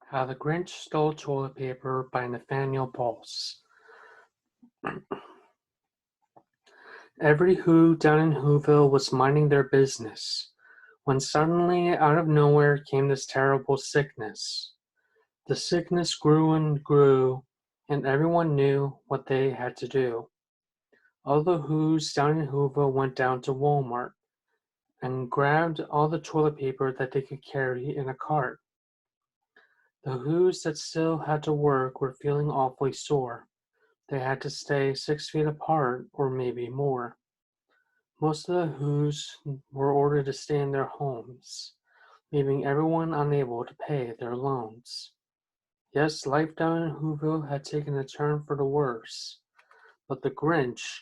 How the Grinch Stole Toilet Paper by Nathaniel Pulse. Every Who down in Whoville was minding their business, when suddenly out of nowhere came this terrible sickness. The sickness grew and grew, and everyone knew what they had to do. All the Who's down in Whoville went down to Walmart and grabbed all the toilet paper that they could carry in a cart. The Who's that still had to work were feeling awfully sore. They had to stay 6 feet apart, or maybe more. Most of the Who's were ordered to stay in their homes, leaving everyone unable to pay their loans. Yes, life down in Whoville had taken a turn for the worse, but the Grinch,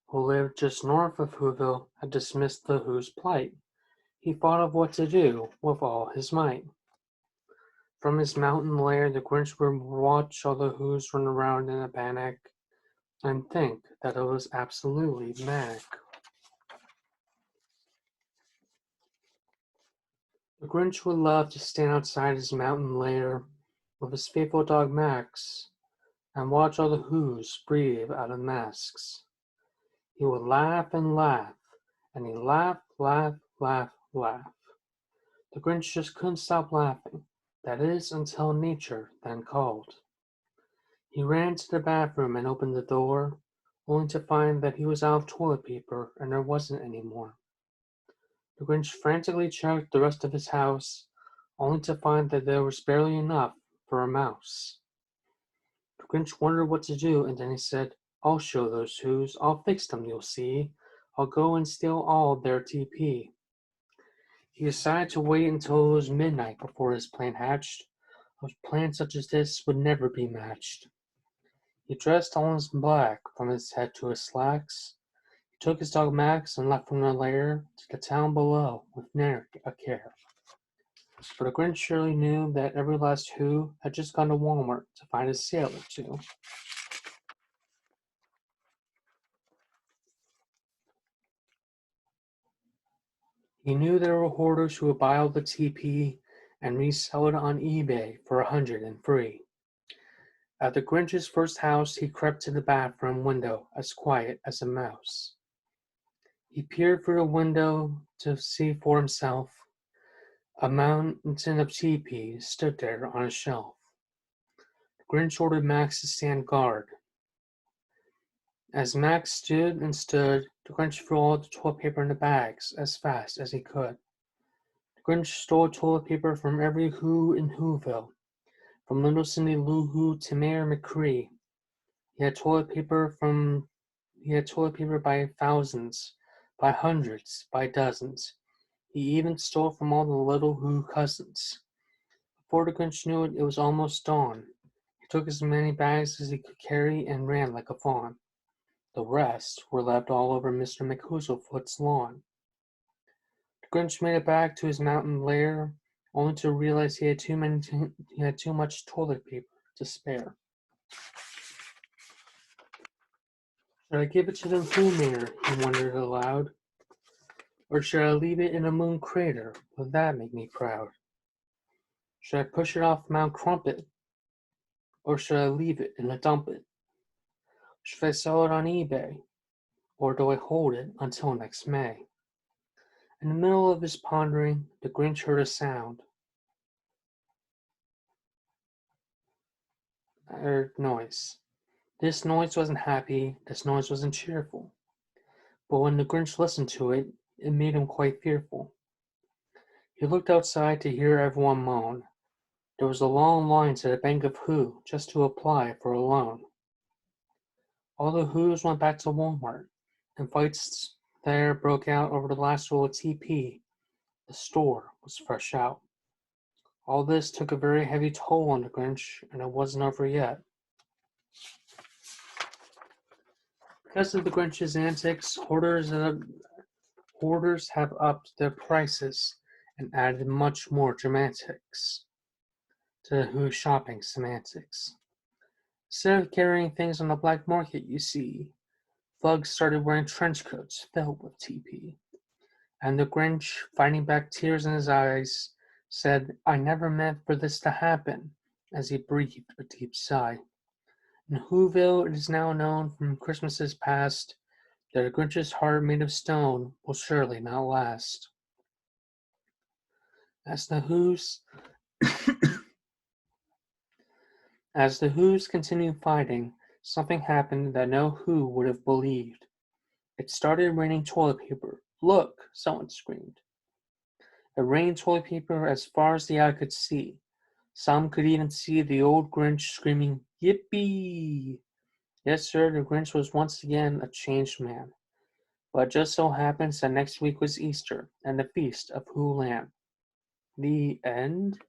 who lived just north of Whoville, had dismissed the Who's plight. He thought of what to do with all his might. From his mountain lair, the Grinch would watch all the Who's run around in a panic and think that it was absolutely manic. The Grinch would love to stand outside his mountain lair with his faithful dog Max and watch all the Who's breathe out of masks. He would laugh and laugh, and he laughed, laugh, laugh, laugh. The Grinch just couldn't stop laughing, that is, until nature then called. He ran to the bathroom and opened the door, only to find that he was out of toilet paper and there wasn't any more. The Grinch frantically checked the rest of his house, only to find that there was barely enough for a mouse. The Grinch wondered what to do, and then he said, "I'll show those Who's, I'll fix them, you'll see. I'll go and steal all their TP." He decided to wait until it was midnight before his plan hatched. A plan such as this would never be matched. He dressed all in black, from his head to his slacks. He took his dog Max and left from the lair to the town below with ne'er a care. For the Grinch surely knew that every last Who had just gone to Walmart to find a sale or two. He knew there were hoarders who would buy all the TP and resell it on eBay for $100 and free. At the Grinch's first house, he crept to the bathroom window as quiet as a mouse. He peered through the window to see for himself. A mountain of TP stood there on a shelf. The Grinch ordered Max to stand guard. As Max stood and stood, the Grinch threw all the toilet paper in the bags as fast as he could. The Grinch stole toilet paper from every Who in Whoville, from little Cindy Lou Who to Mayor McCree. He had toilet paper by thousands, by hundreds, by dozens. He even stole from all the little Who cousins. Before the Grinch knew it, it was almost dawn. He took as many bags as he could carry and ran like a fawn. The rest were left all over Mr. McHoozlefoot's lawn. The Grinch made it back to his mountain lair, only to realize he had too much toilet paper to spare. Should I give it to the Who Mayor? He wondered aloud. Or should I leave it in a moon crater? Would that make me proud? Should I push it off Mount Crumpet? Or should I leave it and dump it? Should I sell it on eBay? Or do I hold it until next May? In the middle of his pondering, the Grinch heard a sound. Noise. This noise wasn't happy, this noise wasn't cheerful. But when the Grinch listened to it, it made him quite fearful. He looked outside to hear everyone moan. There was a long line to the Bank of Who just to apply for a loan. All the Who's went back to Walmart, and fights there broke out over the last roll of TP. The store was fresh out. All this took a very heavy toll on the Grinch, and it wasn't over yet. Because of the Grinch's antics, hoarders have upped their prices and added much more dramatics to the Who shopping semantics. Instead of carrying things on the black market, you see, thugs started wearing trench coats filled with TP. And the Grinch, fighting back tears in his eyes, said, "I never meant for this to happen. as he breathed a deep sigh. In Whoville, it is now known from Christmases past that a Grinch's heart made of stone will surely not last. As the Who's as the Who's continued fighting, something happened that no Who would have believed. It started raining toilet paper. Look, someone screamed. It rained toilet paper as far as the eye could see. Some could even see the old Grinch screaming, "Yippee!" Yes, sir, the Grinch was once again a changed man. But it just so happens that next week was Easter and the feast of Who Lamb. The end.